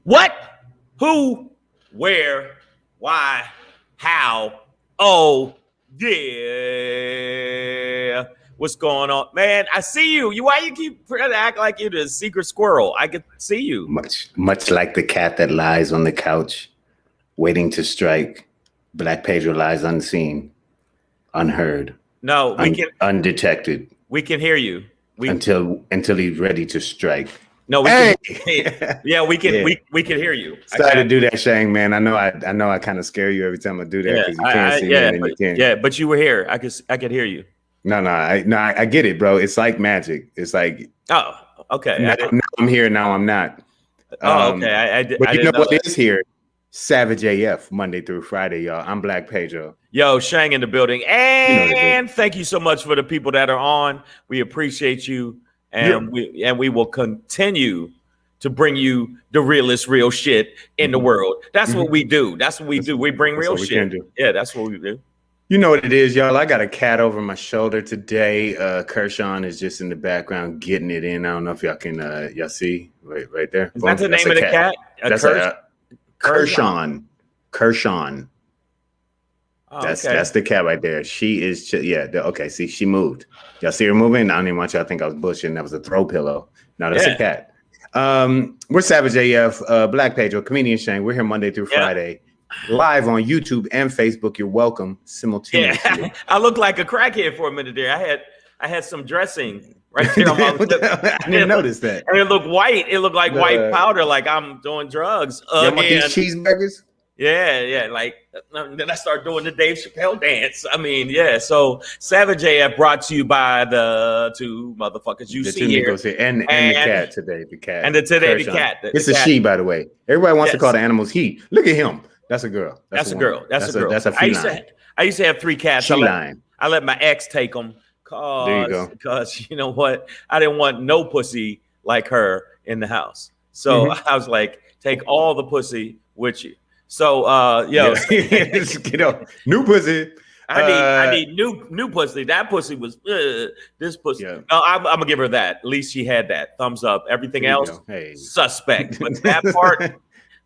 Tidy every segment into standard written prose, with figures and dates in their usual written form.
What? Who? Where? Why? How? Oh, yeah. What's going on, man? I see you. Why you keep trying to act like you're the secret squirrel? I can see you. Much like the cat that lies on the couch, waiting to strike. Black Pedro lies unseen, unheard. No, we can undetected. We can hear you. Until he's ready to strike. No, we can. Yeah, we can. Yeah. We can hear you. Sorry to do that, Shang, man. I know I kind of scare you every time I do that because you can't see me and you can't. Yeah, but you were here. I could hear you. No, I get it, bro. It's like magic. It's like okay. Now I'm here. Now I'm not. Okay. But you know what is here? Savage AF Monday through Friday, y'all. I'm Black Pedro. Yo, Shang in the building, and thank you so much for the people that are on. We appreciate you. And we will continue to bring you the realest real shit in the world. That's what we do. That's what we do. We bring real shit. Yeah, that's what we do. You know what it is, y'all. I got a cat over my shoulder today. Kershaw is just in the background getting it in. I don't know if y'all can y'all see right there. Is that the name of the cat? That's Kershaw. Oh, that's the cat right there. She is, okay. See, she moved. Y'all see her moving? I don't even want y'all to think I was bullshitting. That was a throw pillow. No, that's a cat. We're Savage AF, Black Pedro, comedian Shang. We're here Monday through Friday, live on YouTube and Facebook. You're welcome simultaneously. Yeah. I looked like a crackhead for a minute there. I had some dressing right there on my lip. I didn't notice that. And it looked white. It looked like white powder, like I'm doing drugs. Want these cheeseburgers? Yeah. Like then I start doing the Dave Chappelle dance. I mean, yeah. So Savage AF brought to you by the two motherfuckers you see here, and the cat today. The cat and the cat. It's a she, by the way. Everybody wants to call the animals he. Look at him. That's a girl. That's a girl. That's a girl. That's a feline. I used to have 3 cats. I let my ex take them. There you go. Because you know what? I didn't want no pussy like her in the house. So I was like, take all the pussy with you. So new pussy. I need new pussy. That pussy was this pussy. Yeah. I'm gonna give her that. At least she had that thumbs up. Everything else, suspect. But that part,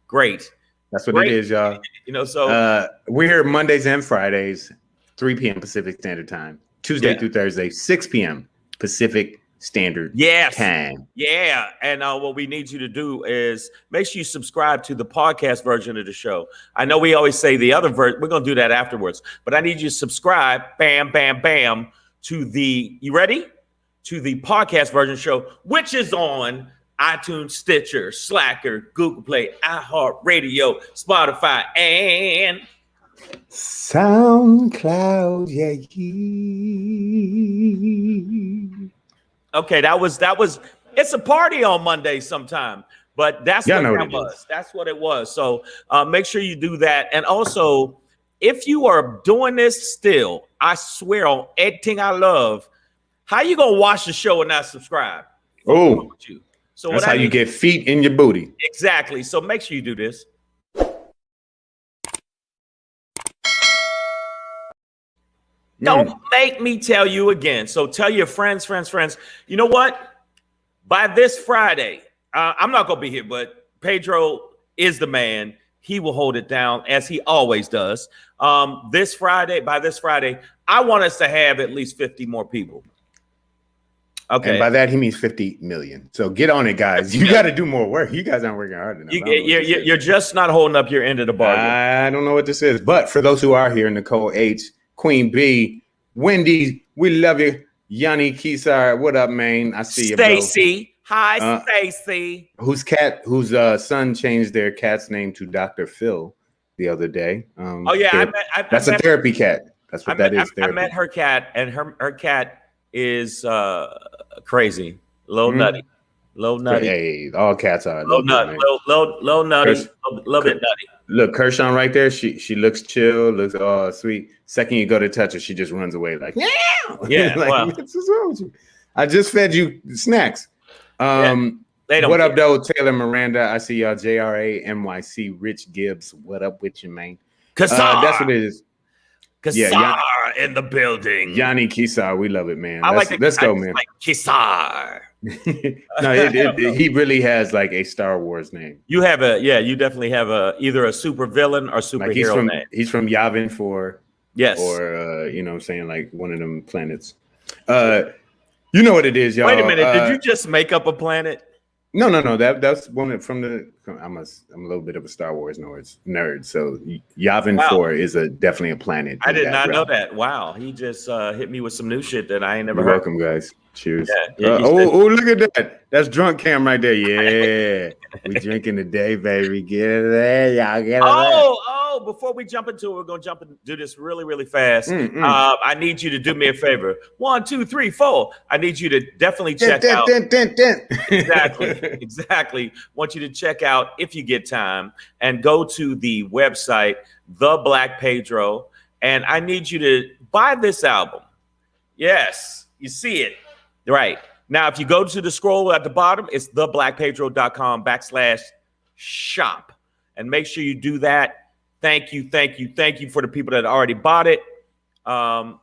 great. That's what it is, y'all. You know, so we're here Mondays and Fridays, 3 p.m. Pacific Standard Time. Tuesday through Thursday, 6 p.m. Pacific Standard Time. Yeah. And what we need you to do is make sure you subscribe to the podcast version of the show. I know we always say the other version. We're going to do that afterwards. But I need you to subscribe, bam, to the, you ready? To the podcast version show, which is on iTunes, Stitcher, Slacker, Google Play, iHeartRadio, Spotify, and SoundCloud. Okay, that was. It's a party on Monday sometime, but that's what that was. That's what it was. So make sure you do that. And also, if you are doing this still, I swear on everything I love, how you gonna watch the show and not subscribe? Oh, so that's how you get feet in your booty. Exactly. So make sure you do this. Don't make me tell you again. So tell your friends. You know what? By this Friday, I'm not going to be here, but Pedro is the man. He will hold it down as he always does. By this Friday, I want us to have at least 50 more people. Okay. And by that, he means 50 million. So get on it, guys. You got to do more work. You guys aren't working hard enough. You're just not holding up your end of the bargain. I don't know what this is. But for those who are here, Nicole H., Queen B, Wendy, we love you. Yanni Kisar, what up, man? I see you, bro. Stacy. Hi, Stacy. Whose son changed their cat's name to Dr. Phil the other day. That's a therapy cat. That's what that is. I met her cat, and her cat is crazy, a little nutty. Low nutty. Hey, all cats are a Low little nut. bit, man. Low nutty. A little bit nutty. Look, Kershaw right there. She looks chill, looks all sweet. Second you go to touch her, she just runs away like, yeah. like, Well, what's wrong with you? I just fed you snacks. They don't what care. up, though? Taylor Miranda. I see y'all. JRA NYC. Rich Gibbs. What up with you, man? Kassar. That's what it is. Kassar in the building. Yanni Kisar. We love it, man. Let's go, man. Like Kassar. No, he really has like a Star Wars name. You definitely have either a super villain or superhero name. He's from Yavin 4. Yes. Or you know what I'm saying, like one of them planets. You know what it is, y'all. Wait a minute, did you just make up a planet? No. That's one from the. I'm a little bit of a Star Wars nerd. So Yavin 4 is definitely a planet. I did not know that. Wow, he just hit me with some new shit that I ain't never heard. You're welcome, guys. Cheers. Yeah, look at that. That's drunk cam right there. Yeah. We drinking today, baby. Get it there. Y'all get it before we jump into it, we're going to jump and do this really, really fast. I need you to do me a favor. 1, 2, 3, 4. I need you to definitely check out. Exactly. Want you to check out, if you get time, and go to the website, The Black Pedro, and I need you to buy this album. Yes, you see it. Right. Now, if you go to the scroll at the bottom, it's theblackpedro.com/shop. And make sure you do that. Thank you for the people that already bought it. There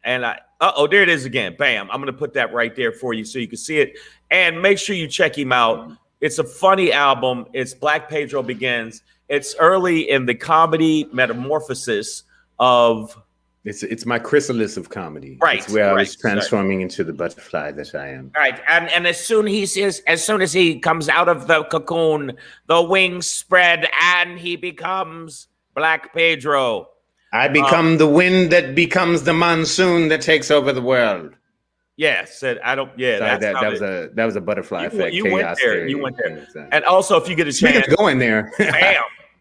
it is again. Bam. I'm going to put that right there for you so you can see it. And make sure you check him out. It's a funny album. It's Black Pedro Begins. It's early in the comedy metamorphosis of... It's my chrysalis of comedy. Right. It's where I was transforming into the butterfly that I am. Right. And as soon as he comes out of the cocoon, the wings spread and he becomes Black Pedro. I become the wind that becomes the monsoon that takes over the world. Yes. I don't. Yeah. That was a butterfly effect. You went there. You went there. And also, if you get a chance, go in there.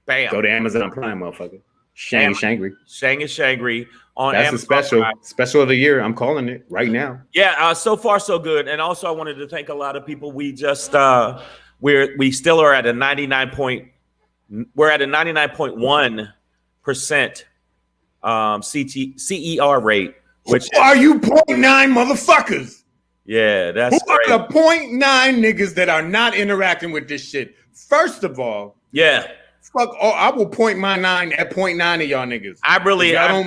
Bam. Go to Amazon Prime, motherfucker. Shangry. Shangry on That's Amazon a special of the year. I'm calling it right now. Yeah, so far so good. And also I wanted to thank a lot of people. We just we still are at a 99.1% CER rate, which are you 0.9 motherfuckers? Yeah, that's who are the 0.9 niggas that are not interacting with this shit? First of all, fuck, I will point my 9 at 0.9 of y'all niggas. I really, y'all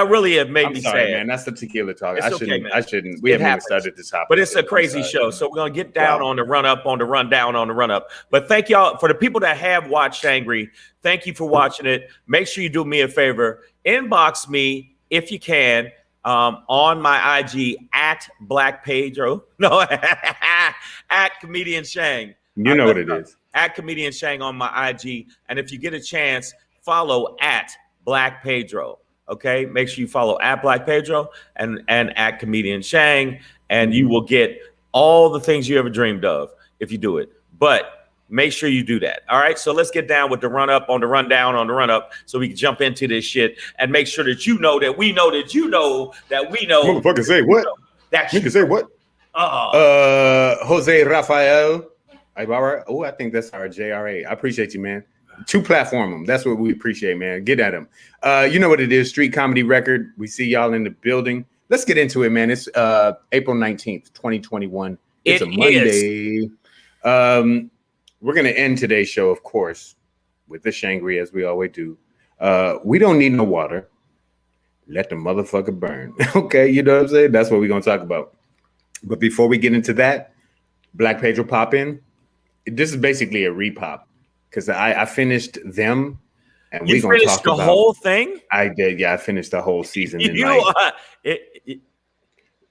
really have made me sad, man. That's the tequila talk. I shouldn't. We haven't even started this topic. But it's a crazy show. So we're gonna get down on the run up, on the run down, on the run up. But thank y'all for the people that have watched Shangry. Thank you for watching it. Make sure you do me a favor. Inbox me if you can on my IG at Black Pedro. No, at Comedian Shang. You know what it is. At Comedian Shang on my IG. And if you get a chance, follow at Black Pedro. Okay. Make sure you follow at Black Pedro and at Comedian Shang, and you will get all the things you ever dreamed of if you do it. But make sure you do that. All right. So let's get down with the run up on the run down on the run up so we can jump into this shit and make sure that you know that we know that you know that we know. Motherfucker say what? Nigga say what? Jose Rafael Ibarra. Oh, I think that's our JRA. I appreciate you, man. To platform them. That's what we appreciate, man. Get at them. You know what it is. Street Comedy Record. We see y'all in the building. Let's get into it, man. It's April 19th, 2021. It's a Monday. We're going to end today's show, of course, with the Shangry, as we always do. We don't need no water. Let the motherfucker burn. Okay, you know what I'm saying? That's what we're going to talk about. But before we get into that, Black Pedro pop in. This is basically a repop. Because I finished them, and we're going to talk about the whole thing. I did, yeah. I finished the whole season.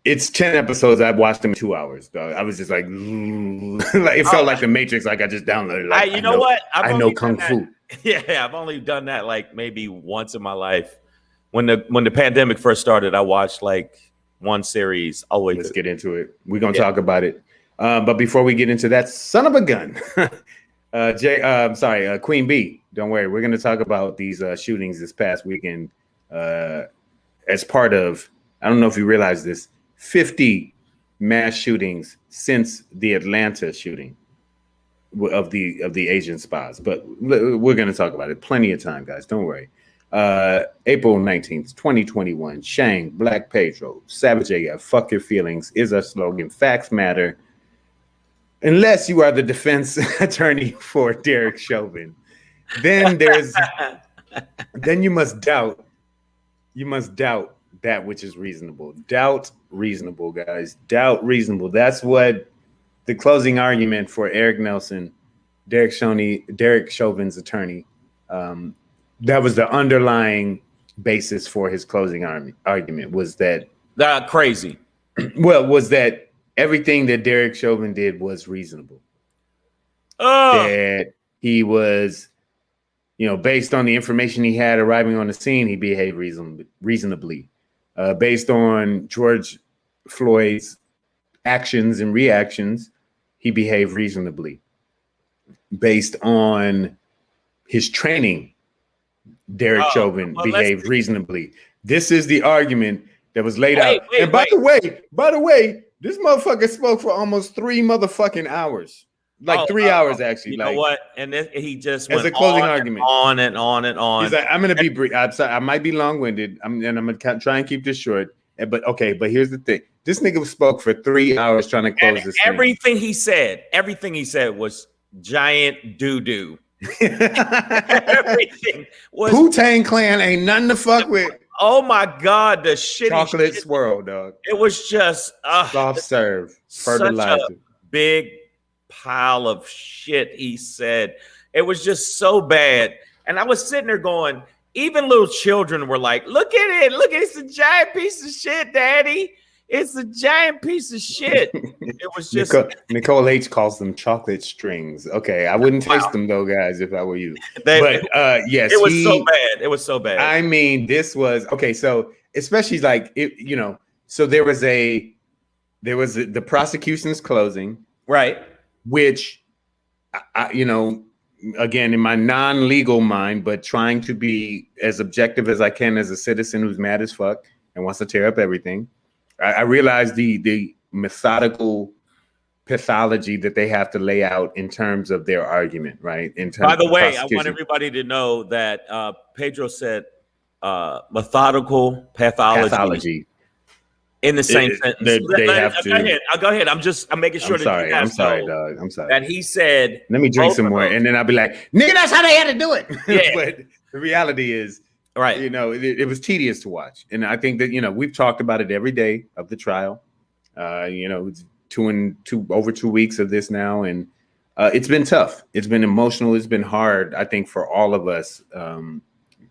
It's 10 episodes. I watched them in 2 hours. Dog. I was just like it felt like the Matrix. Like I just downloaded. Like, you know what? I know kung fu. Yeah, I've only done that like maybe once in my life. When the pandemic first started, I watched like one series. Let's get into it. We're gonna talk about it. But before we get into that, son of a gun. Queen B, don't worry. We're going to talk about these shootings this past weekend as part of, I don't know if you realize this, 50 mass shootings since the Atlanta shooting of the Asian spas. But we're going to talk about it. Plenty of time, guys. Don't worry. April 19th, 2021. Shang, Black Pedro, Savage AF, fuck your feelings is our slogan. Facts matter. Unless you are the defense attorney for Derek Chauvin. Then then you must doubt that which is reasonable. Doubt reasonable, guys. Doubt reasonable. That's what the closing argument for Eric Nelson, Derek Chauvin's attorney, that was the underlying basis for his closing argument was that crazy. Well, was that everything that Derek Chauvin did was reasonable. That he was, based on the information he had arriving on the scene, he behaved reasonably. Based on George Floyd's actions and reactions, he behaved reasonably. Based on his training, Derek Chauvin behaved reasonably. This is the argument that was laid out. And by the way, this motherfucker spoke for almost 3 motherfucking hours. Like 3 hours, actually. You know what? And then he just went as a closing argument on and on and on. He's like, I'm going to be brief. I'm sorry, I might be long-winded. I'm going to try and keep this short. But here's the thing. This nigga spoke for 3 hours trying to close this thing. Everything he said was giant doo-doo. Everything was Wu-Tang Clan ain't nothing to fuck with. Oh my God, the shitty chocolate swirl, dog. It was just soft serve fertilizer. Such a big pile of shit he said. It was just so bad. And I was sitting there going, even little children were like, look at it. Look, it's a giant piece of shit, Daddy. It's a giant piece of shit. It was just Nicole H calls them chocolate strings. Okay, I wouldn't taste them though, guys, if I were you. Yes, it was so bad. It was so bad. I mean, this was okay. So especially like it, so there was the prosecution's closing, right? Which, again, in my non-legal mind, but trying to be as objective as I can as a citizen who's mad as fuck and wants to tear up everything. I realize the methodical pathology that they have to lay out in terms of their argument, right? By the way, I want everybody to know that Pedro said methodical pathology in the same sentence. They have to. Go ahead. I'm making sure I'm sorry, dog. I'm sorry. That he said. Let me drink some more, and then I'll be like, nigga, that's how they had to do it. Yeah. But the reality is, right. It was tedious to watch. And I think that, we've talked about it every day of the trial. It's over 2 weeks of this now. And it's been tough. It's been emotional. It's been hard, I think, for all of us,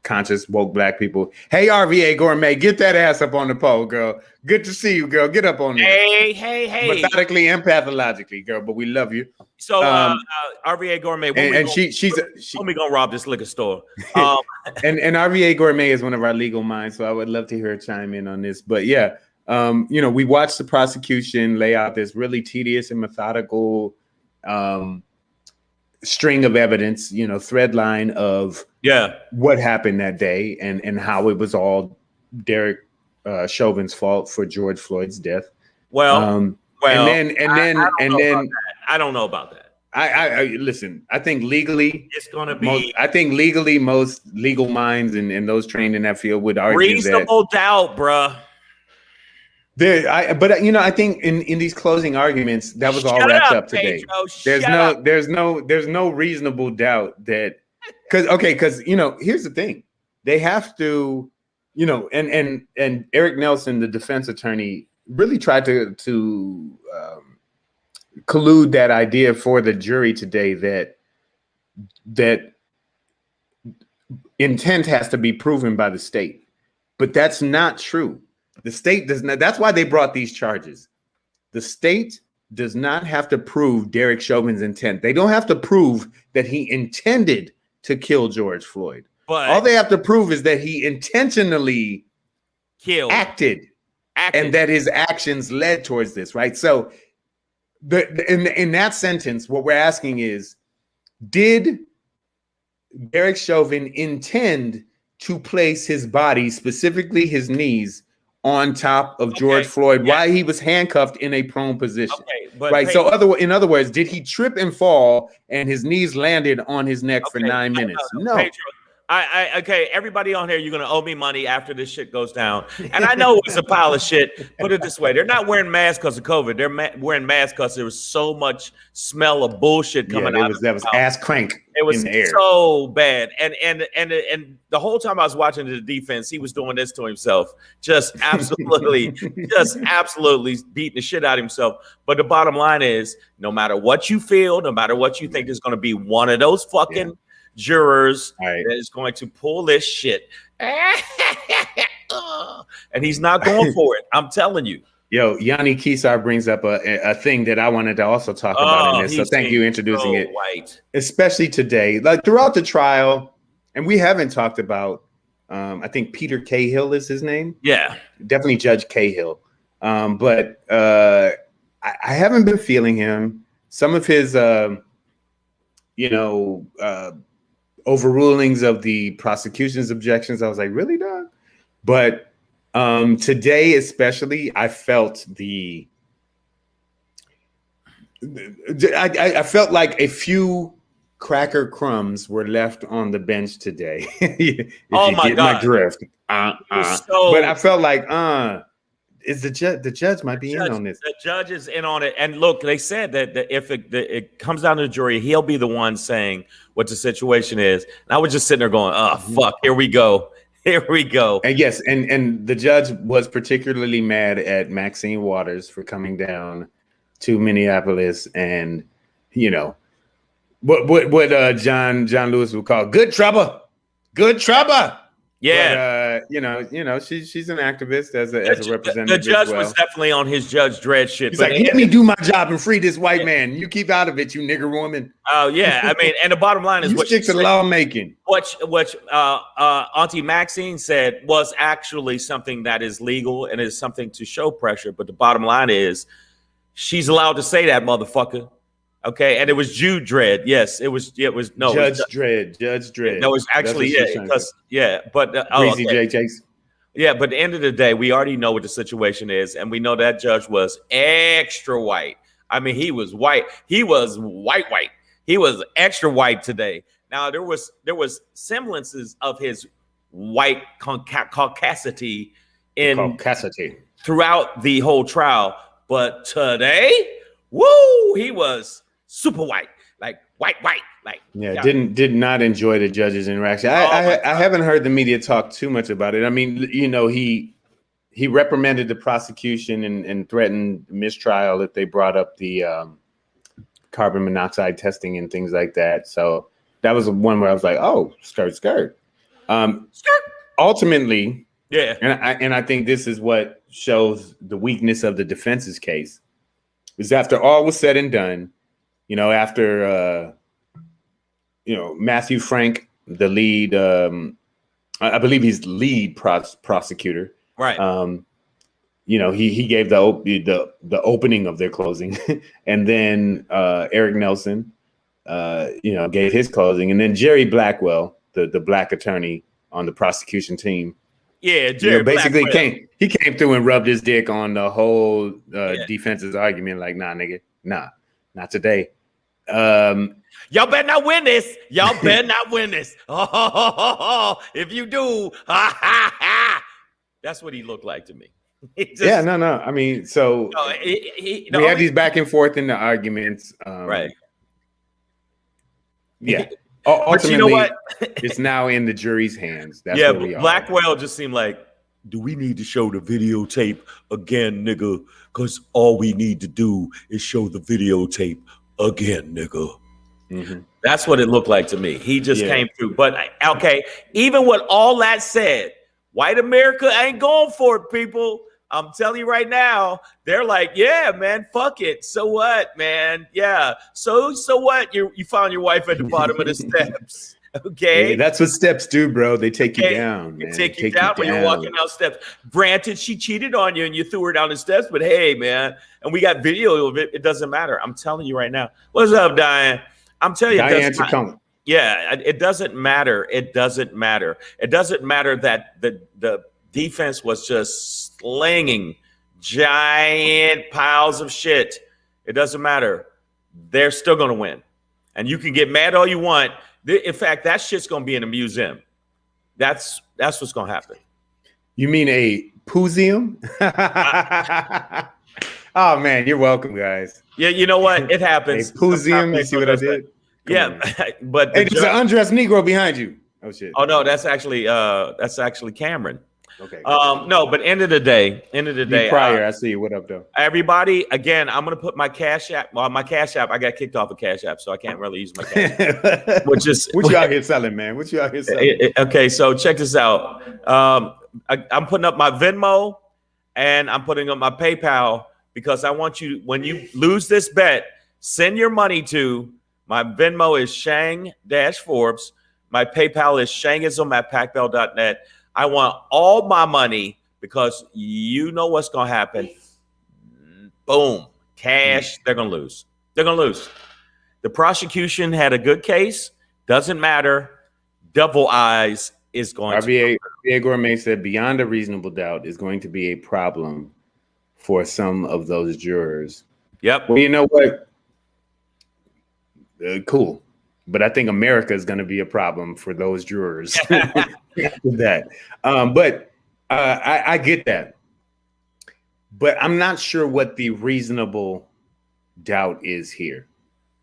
conscious, woke Black people. Hey, RVA Gourmet, get that ass up on the pole, girl. Good to see you, girl. Get up on there. Hey. Methodically and pathologically, girl, but we love you. So, RVA Gourmet, she's when we gonna rob this liquor store? And RVA Gourmet is one of our legal minds, so I would love to hear her chime in on this. But yeah, we watched the prosecution lay out this really tedious and methodical string of evidence, thread line of what happened that day and how it was all Derek Chauvin's fault for George Floyd's death. And then I don't know about that. I listen. I think legally, it's going to be. Most legal minds and those trained in that field would argue reasonable doubt, bruh. I think in these closing arguments, that was all wrapped up today. There's no reasonable doubt that because here's the thing, they have to, and Eric Nelson, the defense attorney, really tried to collude that idea for the jury today that intent has to be proven by the state, but that's not true. The state does not. That's why they brought these charges. The state does not have to prove Derek Chauvin's intent. They don't have to prove that he intended to kill George Floyd. But all they have to prove is that he intentionally acted, and that his actions led towards this, right? So in that sentence, what we're asking is, did Derek Chauvin intend to place his body, specifically his knees, on top of George Floyd while he was handcuffed in a prone position. But right. So in other words, did he trip and fall and his knees landed on his neck for 9 minutes? No. Pedro, okay, everybody on here, you're gonna owe me money after this shit goes down. And I know it's a pile of shit. Put it this way: they're not wearing masks because of COVID. They're wearing masks because there was so much smell of bullshit coming out. That was ass crank. It was in the air. so bad. And the whole time I was watching the defense, he was doing this to himself, just absolutely beating the shit out of himself. But the bottom line is, no matter what you feel, no matter what you think, there's going to be one of those fucking jurors that is going to pull this shit. And he's not going for it. I'm telling you. Yo, Yanni Kisar brings up a thing that I wanted to also talk about in this. So thank you for introducing it. Especially today, like throughout the trial, and we haven't talked about, I think Peter Cahill is his name. Yeah. Definitely Judge Cahill. But I haven't been feeling him. Some of his, overrulings of the prosecution's objections, I was like, really, dog? But today, especially, I felt I felt like a few cracker crumbs were left on the bench today. My drift. But I felt like, is the judge might be in on this. The judge is in on it. And look, they said that if it comes down to the jury, he'll be the one saying what the situation is. And I was just sitting there going, oh, fuck, here we go. Here we go. And yes, and the judge was particularly mad at Maxine Waters for coming down to Minneapolis and, what John Lewis would call good trouble. Yeah. But, she's an activist as a representative. The judge was definitely on his Judge Dredd shit. He's like, let me do my job and free this white man. You keep out of it, you nigger woman. Oh yeah, I mean, and the bottom line is what stick to lawmaking. What Auntie Maxine said was actually something that is legal and is something to show pressure. But the bottom line is, she's allowed to say that, motherfucker. Okay, and it was Jude Dredd. Yes, it was. Judge Dredd. No, it was actually but Crazy JJ's. Yeah, but at the end of the day, we already know what the situation is, and we know that judge was extra white. I mean, he was white. He was white. He was extra white today. Now there was semblances of his white caucasity throughout the whole trial, but today, woo, he was super white, like white, like did not enjoy the judge's interaction. I haven't heard the media talk too much about it. I mean, he reprimanded the prosecution and threatened mistrial if they brought up the carbon monoxide testing and things like that. So that was one where I was like, oh, skirt. Ultimately, yeah, and I think this is what shows the weakness of the defense's case. Is after all was said and done, after Matthew Frank, the lead, I believe he's the lead prosecutor, right? He gave the opening of their closing, and then Eric Nelson, gave his closing, and then Jerry Blackwell, the black attorney on the prosecution team. Yeah, Jerry basically came through and rubbed his dick on the whole defense's argument. Like, nah, nigga, not today. Y'all better not win this. Y'all better not win this. If you do, that's what he looked like to me. No. I mean, so we had these back and forth in the arguments, right? Yeah. Ultimately, but you know what? It's now in the jury's hands. That's where we are. Blackwell just seemed like, do we need to show the videotape again, nigga? Because all we need to do is show the videotape again, nigga. Mm-hmm. That's what it looked like to me. He just came through. But okay, even with all that said, white America ain't going for it, people. I'm telling you right now, they're like, yeah, man, fuck it. So what, man? Yeah. So what? You found your wife at the bottom of the steps. Okay. Yeah, that's what steps do, bro. They take you down, man. They take you down when you're walking down steps. Granted, she cheated on you and you threw her down the steps, but hey, man, and we got video of it. It doesn't matter. I'm telling you right now. What's up, Diane? I'm telling you, it doesn't matter. It doesn't matter. It doesn't matter that the defense was just slinging giant piles of shit. It doesn't matter. They're still going to win. And you can get mad all you want. In fact, that shit's going to be in a museum. That's what's going to happen. You mean a museum? Oh, man, you're welcome, guys. Yeah, you know what? It happens. A museum, you see what I did? Yeah, but hey, there's an undressed Negro behind you. Oh, shit. Oh, no, that's actually Cameron. Okay. No, but end of the day. Prior, I see you. What up, though? Everybody, again, I'm gonna put my Cash App. Well, my Cash App, I got kicked off of Cash App, so I can't really use my Cash App. What you out here selling, man? What you out here selling? Okay, so check this out. I'm putting up my Venmo and I'm putting up my PayPal because I want you, when you lose this bet, send your money to my Venmo is Shang-Forbes. My PayPal is shangism@pacbell.net. I want all my money because you know what's going to happen. Boom. Cash. They're going to lose. They're going to lose. The prosecution had a good case. Doesn't matter. Double eyes is going RBA Gourmet said beyond a reasonable doubt is going to be a problem for some of those jurors. Yep. Well, you know what? Cool. But I think America is going to be a problem for those jurors. That. But I get that. But I'm not sure what the reasonable doubt is here.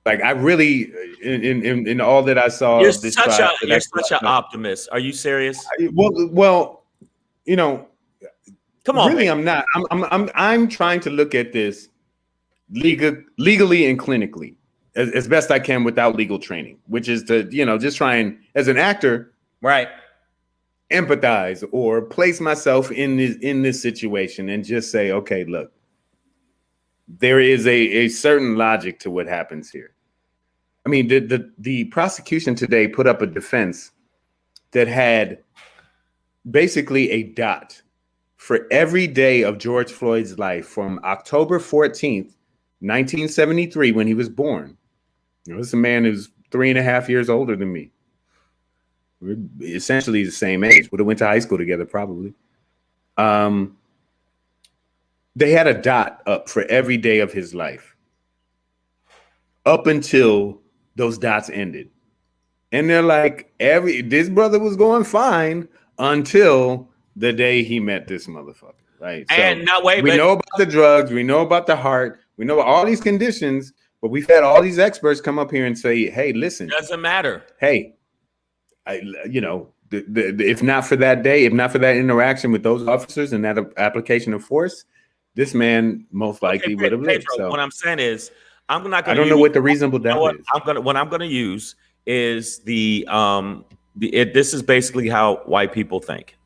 Like I really, in all that I saw, you're such an optimist. Are you serious? Well, you know, come on. Really, man. I'm not. I'm trying to look at this legally and clinically as best I can without legal training, which is to just try and, as an actor, right, empathize or place myself in this situation and just say, okay, look, there is a certain logic to what happens here. I mean, the prosecution today put up a defense that had basically a dot for every day of George Floyd's life from October 14th, 1973, when he was born. This is a man who's 3.5 years older than me. We're essentially the same age. Would have went to high school together, probably. They had a dot up for every day of his life up until those dots ended. And they're like, this brother was going fine until the day he met this motherfucker. Right. And so we know about the drugs, we know about the heart, we know all these conditions, but we've had all these experts come up here and say, hey, listen, doesn't matter. Hey, if not for that day, if not for that interaction with those officers and that application of force, this man most likely would have lived. So what I'm saying is, I'm not going to. I don't know what the reasonable doubt is. What I'm going to use is this is basically how white people think,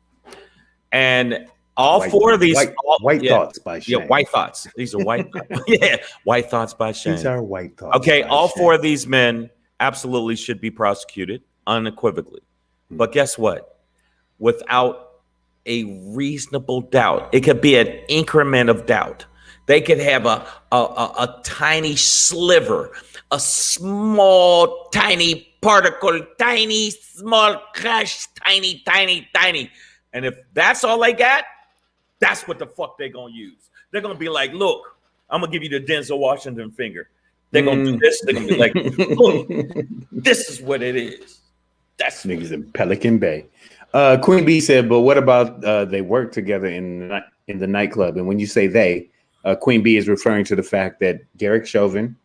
and all four of these white thoughts by Shane. Yeah, white thoughts. These are white. Yeah, white thoughts by Shane. These are white thoughts. Okay, all four of these men absolutely should be prosecuted unequivocally. But guess what? Without a reasonable doubt, it could be an increment of doubt. They could have a tiny sliver, a small, tiny particle, tiny, small crash, tiny. And if that's all they got, that's what the fuck they're going to use. They're going to be like, look, I'm going to give you the Denzel Washington finger. They're going to do this. They're going to be like, look, this is what it is. That's niggas in Pelican Bay. Queen Bee said, but what about they work together in the nightclub? And when you say they, Queen Bee is referring to the fact that Derek Chauvin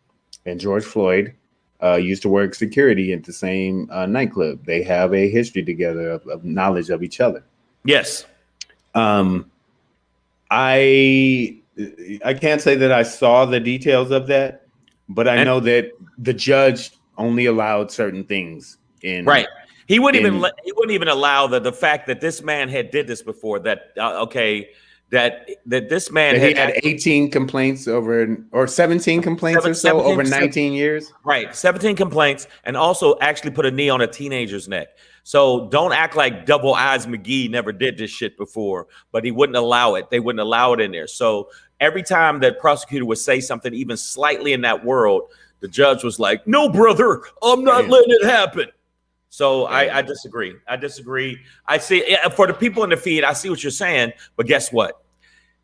and George Floyd used to work security at the same nightclub. They have a history together of knowledge of each other. Yes. I can't say that I saw the details of that, but I know that the judge only allowed certain things in. Right. He wouldn't even allow the fact that this man had did this before. That that this man had 18 complaints or 17 complaints or so over 19 years. Right. 17 complaints, and also actually put a knee on a teenager's neck. So don't act like Double Eyes McGee never did this shit before, but he wouldn't allow it. They wouldn't allow it in there. So every time that prosecutor would say something even slightly in that world, the judge was like, no, brother, I'm not letting it happen. So I disagree. I see for the people in the feed, I see what you're saying, but guess what?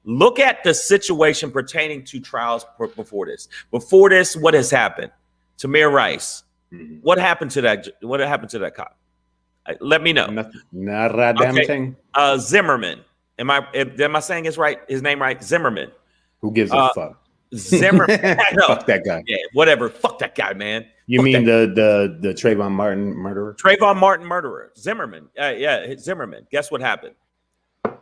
Look at the situation pertaining to trials before this. Before this, what has happened? Tamir Rice. Mm-hmm. What happened to that? What happened to that cop? Let me know. Not a damn thing. Zimmerman. Am I saying his name right? Zimmerman. Who gives a fuck? Zimmerman. Fuck that guy. Yeah, whatever. Fuck that guy, man. You mean the Trayvon Martin murderer? Trayvon Martin murderer. Zimmerman. Yeah, Zimmerman. Guess what happened?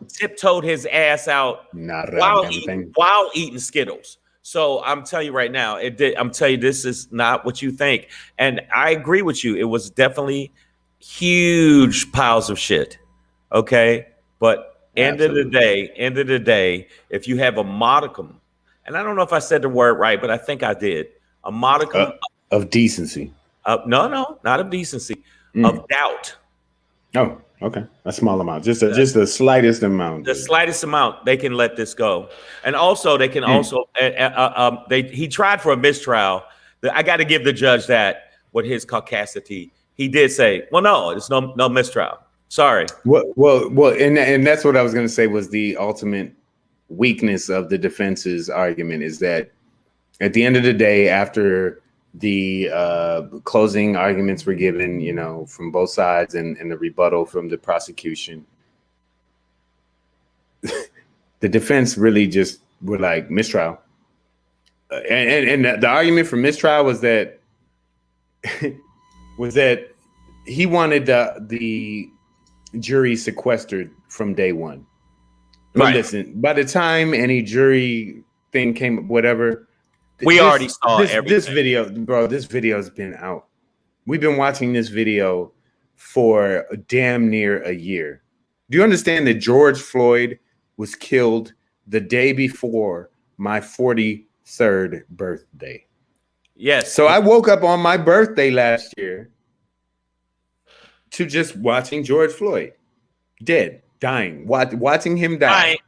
Tiptoed his ass out while eating Skittles. So I'm telling you right now, I'm telling you, this is not what you think. And I agree with you. It was definitely huge piles of shit. Okay. But end of the day, if you have a modicum, and I don't know if I said the word right, but I think I did, a modicum of decency. No, not of decency, of doubt. Oh, okay. A small amount, just the slightest amount. The slightest amount, they can let this go. And also, they can he tried for a mistrial. I got to give the judge that with his caucasity. He did say, well, no, it's no mistrial. Sorry. Well, and that's what I was going to say was the ultimate weakness of the defense's argument is that at the end of the day, after the closing arguments were given, from both sides and the rebuttal from the prosecution, the defense really just were like mistrial. And the argument for mistrial was that he wanted the jury sequestered from day one. But right. Listen, by the time any jury thing came, whatever, we already saw everything. This video, bro, this video has been out. We've been watching this video for damn near a year. Do you understand that George Floyd was killed the day before my 43rd birthday? Yes. So I woke up on my birthday last year to just watching George Floyd dead, dying, watching him die.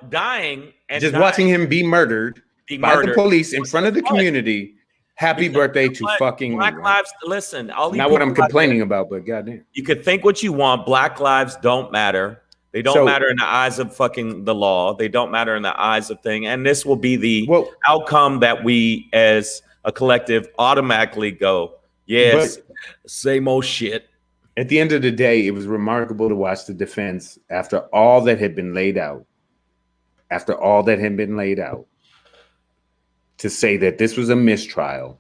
Dying and just watching him be murdered by the police in front of the community. Happy birthday to fucking Black lives. Listen, all these not what I'm complaining about, but goddamn, you could think what you want. Black lives don't matter. They don't matter in the eyes of fucking the law. They don't matter in the eyes of thing. And this will be the outcome that we, as a collective, automatically go, yes, same old shit. At the end of the day, it was remarkable to watch the defense after all that had been laid out. To say that this was a mistrial,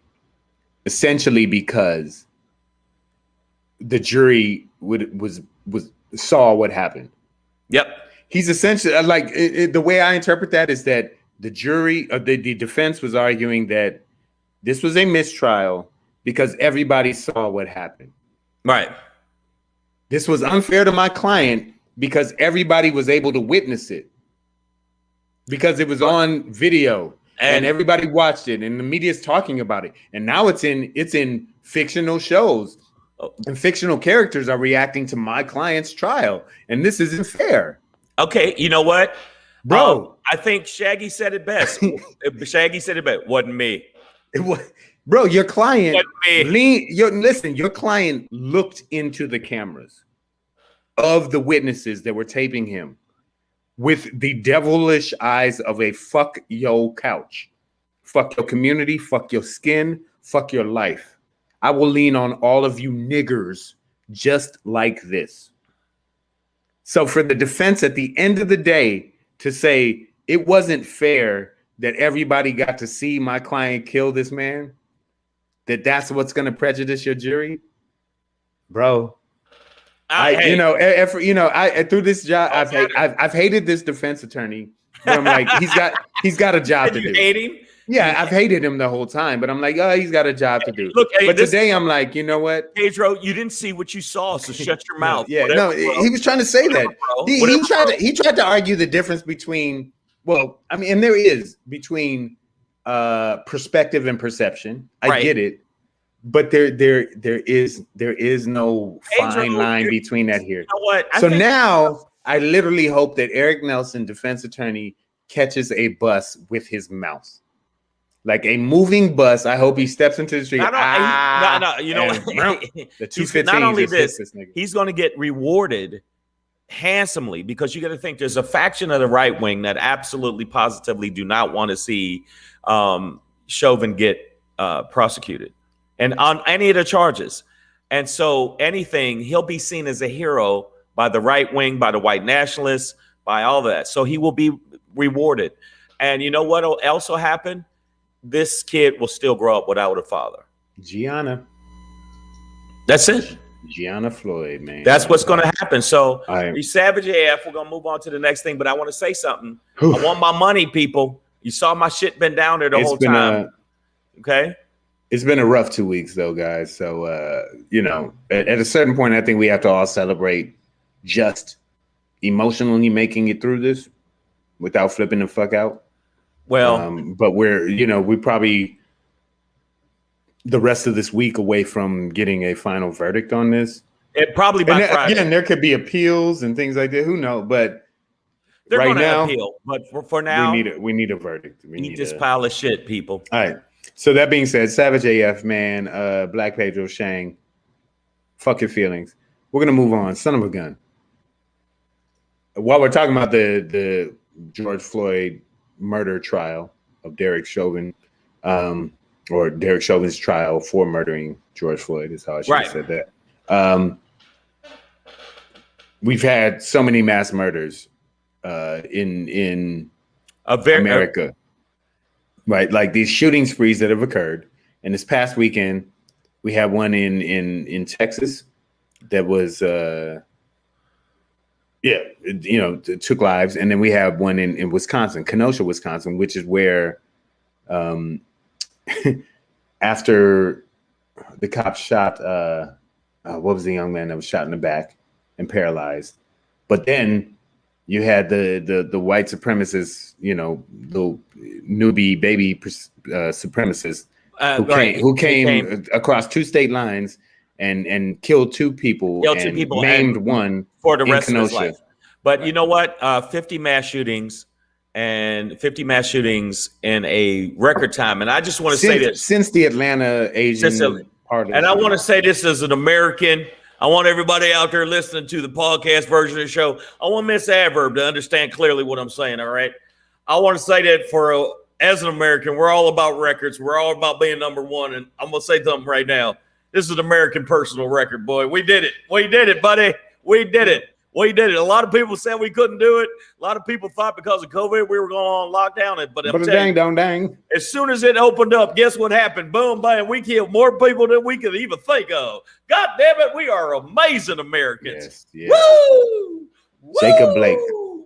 essentially because the jury saw what happened. Yep. He's essentially like the way I interpret that is that the jury, the defense was arguing that this was a mistrial because everybody saw what happened. Right. This was unfair to my client because everybody was able to witness it. Because it was on video. And everybody watched it, and the media's talking about it. And now it's in fictional shows, and fictional characters are reacting to my client's trial, and this isn't fair. Okay, you know what, bro? I think Shaggy said it best. Shaggy said it best. Wasn't me. It was, bro. Your client your client looked into the cameras of the witnesses that were taping him with the devilish eyes of a fuck yo couch. Fuck your community, fuck your skin, fuck your life. I will lean on all of you niggers just like this. So for the defense at the end of the day to say it wasn't fair that everybody got to see my client kill this man, that's what's going to prejudice your jury, bro. Through this job, I've hated this defense attorney. But I'm like, he's got a job to do. Hate him? Yeah, I've hated him the whole time, but I'm like, oh, he's got a job to do. Look, but today I'm like, you know what, Pedro, you didn't see what you saw, so shut your mouth. Yeah, whatever, he was trying to say that. He tried to argue the difference between, and there is between perspective and perception. I get it. But there is no fine line between that here. You know what? I literally hope that Eric Nelson, defense attorney, catches a bus with his mouth, like a moving bus. I hope he steps into the street. No. You know what? The 215. Not only this, he's going to get rewarded handsomely, because you got to think there's a faction of the right wing that absolutely positively do not want to see Chauvin get prosecuted and on any of the charges. And so anything, he'll be seen as a hero by the right wing, by the white nationalists, by all that. So he will be rewarded. And you know what will also happen? This kid will still grow up without a father. Gianna. That's it. Gianna Floyd, man. That's what's going to happen. So you Savage AF, we're going to move on to the next thing. But I want to say something. I want my money, people. You saw my shit been down there the whole time. Okay? It's been a rough 2 weeks, though, guys. So, at a certain point, I think we have to all celebrate just emotionally making it through this without flipping the fuck out. Well, but we probably the rest of this week away from getting a final verdict on this. It probably by Friday. Again, there could be appeals and things like that. Who knows? But they're right going now, to appeal. But for now, we need a verdict. We need this pile of shit, people. All right. So that being said, Savage AF, man, Black Pedro, Shang, fuck your feelings. We're gonna move on. Son of a gun. While we're talking about the George Floyd murder trial of Derek Chauvin, or Derek Chauvin's trial for murdering George Floyd, is how I should have said that. We've had so many mass murders in America. Right, like these shooting sprees that have occurred. And this past weekend, we had one in Texas that was, it took lives. And then we have one in Wisconsin, Kenosha, Wisconsin, which is where after the cops shot, what was the young man that was shot in the back and paralyzed? But then you had the white supremacists, the newbie baby supremacists who came across 2 state lines and killed 2 people, maimed one for the rest of his life. But you know what? 50 mass shootings in a record time. And I just want to say this. Since the Atlanta Asian part of and I want to say this as an American. I want everybody out there listening to the podcast version of the show. I want Miss Adverb to understand clearly what I'm saying, all right? I want to say that as an American, we're all about records. We're all about being number one. And I'm going to say something right now. This is an American personal record, boy. We did it. We did it, buddy. We did it. We did it. A lot of people said we couldn't do it. A lot of people thought because of COVID we were going on lockdown. But dang. As soon as it opened up, guess what happened? Boom, bam. We killed more people than we could even think of. God damn it, we are amazing Americans. Yes. Woo! Jacob Blake.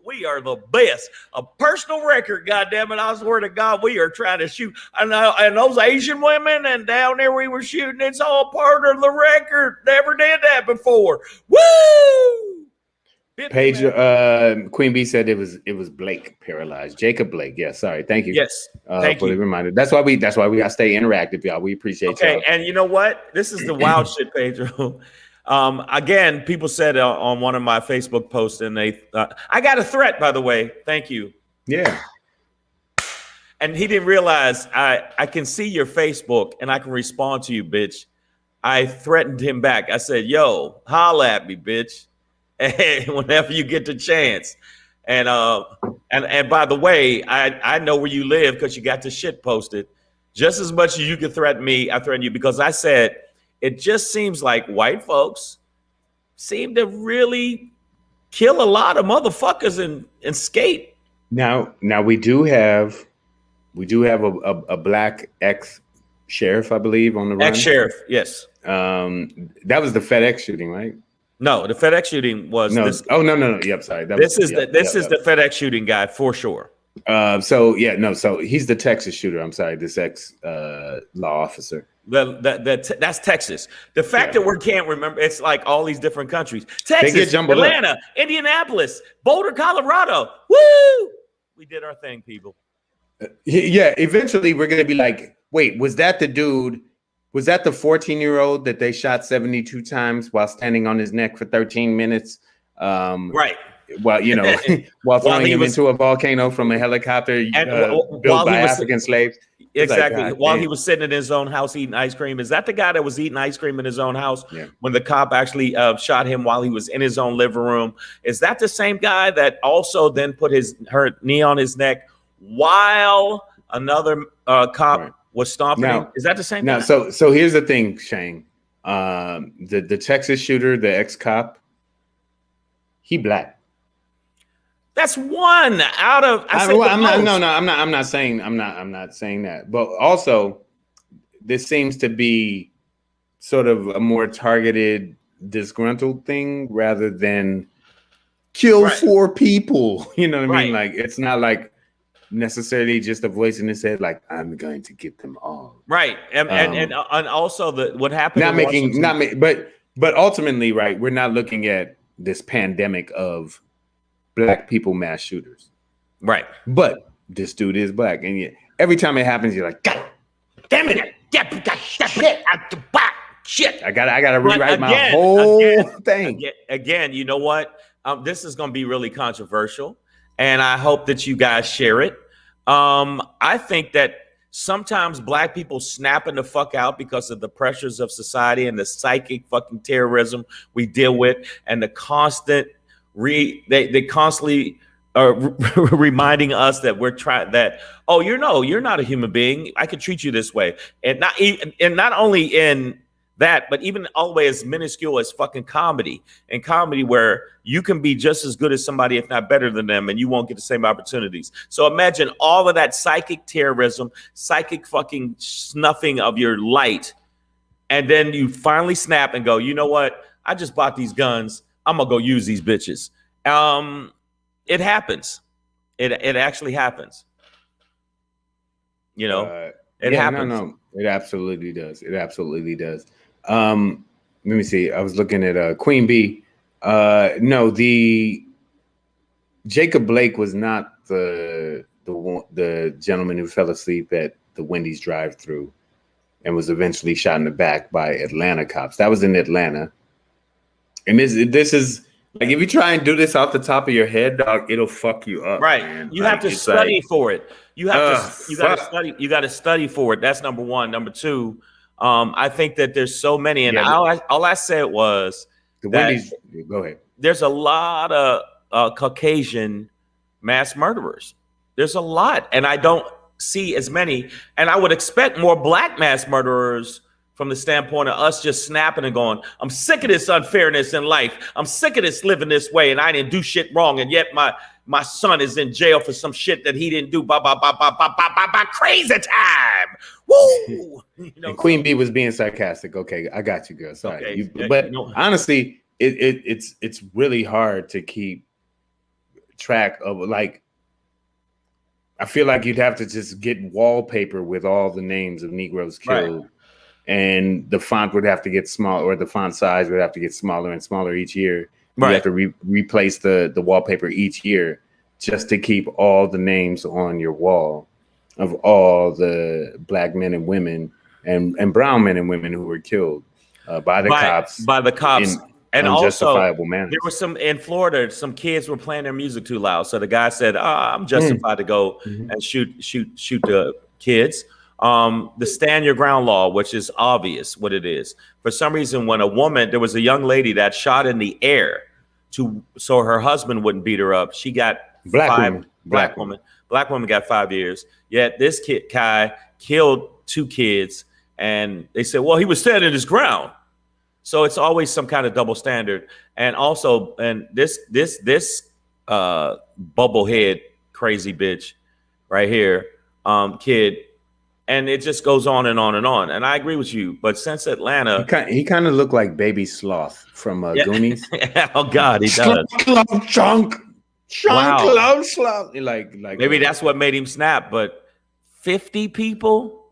We are the best. A personal record, God damn it. I swear to God, we are trying to shoot. And those Asian women and down there we were shooting, it's all part of the record. Never did that before. Woo! Page Queen Bee said it was Blake paralyzed. Jacob Blake. Yeah, sorry. Thank you. Yes. Thank for you. the reminder. That's why we gotta stay interactive, y'all. We appreciate y'all. Okay, and you know what? This is the wild shit, Pedro. Again, people said on one of my Facebook posts, and I got a threat, by the way. Thank you. Yeah. And he didn't realize I can see your Facebook and I can respond to you, bitch. I threatened him back. I said, yo, holla at me, bitch. Whenever you get the chance. And by the way, I know where you live because you got the shit posted. Just as much as you can threaten me, I threaten you, because I said it just seems like white folks seem to really kill a lot of motherfuckers and skate. Now we do have a black ex-sheriff, I believe, on the run. Ex-sheriff, yes. That was the FedEx shooting, right? No, the FedEx shooting was this. Oh no. Yep, sorry. This is the FedEx shooting guy for sure. So he's the Texas shooter. I'm sorry, this ex law officer. That's Texas. The fact that we can't remember, it's like all these different countries. Texas, Atlanta, Indianapolis, Boulder, Colorado. Woo! We did our thing, people. Yeah, eventually we're gonna be like, wait, was that the dude? Was that the 14-year-old that they shot 72 times while standing on his neck for 13 minutes? Right. Well, while throwing him into a volcano from a helicopter built by African slaves. Exactly. Like, While he was sitting in his own house eating ice cream. Is that the guy that was eating ice cream in his own house when the cop actually shot him while he was in his own living room? Is that the same guy that also then put her knee on his neck while another cop was stomping him? Is that the same guy? So here's the thing, Shane. The Texas shooter, the ex-cop, he black. That's one out of. I'm not saying that. But also, this seems to be sort of a more targeted, disgruntled thing rather than kill 4 people. You know what I mean? Like, it's not like necessarily just a voice in his head, like, I'm going to get them all. Right, and also what happened. But ultimately, right, we're not looking at this pandemic of black people mass shooters, right? But this dude is black, and yet every time it happens, you're like, God damn it! Shit! I gotta rewrite my whole thing again. You know what? This is going to be really controversial, and I hope that you guys share it. I think that sometimes black people snapping the fuck out because of the pressures of society and the psychic fucking terrorism we deal with, and the constant. They constantly are reminding us that you're not a human being. I could treat you this way, and not only in that, but even all the way as minuscule as fucking comedy, where you can be just as good as somebody, if not better than them, and you won't get the same opportunities. So imagine all of that psychic terrorism, psychic fucking snuffing of your light, and then you finally snap and go, you know what? I just bought these guns. I'm gonna go use these bitches. It happens. It actually happens. You know, it happens. No, it absolutely does. It absolutely does. Let me see. I was looking at Queen Bee. No, the Jacob Blake was not the gentleman who fell asleep at the Wendy's drive-thru and was eventually shot in the back by Atlanta cops. That was in Atlanta. And this is like, if you try and do this off the top of your head, dog, it'll fuck you up. Right. Man. You have to study for it. You got to study for it. That's number one. Number two, I think that there's so many, and all I said was the Wendy's. Go ahead. There's a lot of Caucasian mass murderers. There's a lot, and I don't see as many. And I would expect more black mass murderers. From the standpoint of us just snapping and going, I'm sick of this unfairness in life. I'm sick of this living this way, and I didn't do shit wrong, and yet my son is in jail for some shit that he didn't do. Crazy time. Woo! You know, and Queen Bee was being sarcastic. Okay, I got you, girl. Sorry, but honestly, it's really hard to keep track of. Like, I feel like you'd have to just get wallpaper with all the names of Negroes killed. Right. And the font would have to get small, or the font size would have to get smaller and smaller each year. Right. You have to replace the wallpaper each year just to keep all the names on your wall of all the black men and women and brown men and women who were killed by the cops. And also, manner. There was some in Florida. Some kids were playing their music too loud, so the guy said, "I'm justified to go and shoot the kids." The stand your ground law, which is obvious what it is. For some reason, when there was a young lady that shot in the air so her husband wouldn't beat her up. She got black woman got 5 years. Yet this guy killed 2 kids, and they said, well, he was standing his ground. So it's always some kind of double standard. And also, and this bubblehead crazy bitch right here, kid. And it just goes on and on and on. And I agree with you. But since Atlanta, he kind of looked like Baby Sloth from Goonies. Oh God, he does. Chunk. Wow. Like maybe that's what made him snap. But 50 people.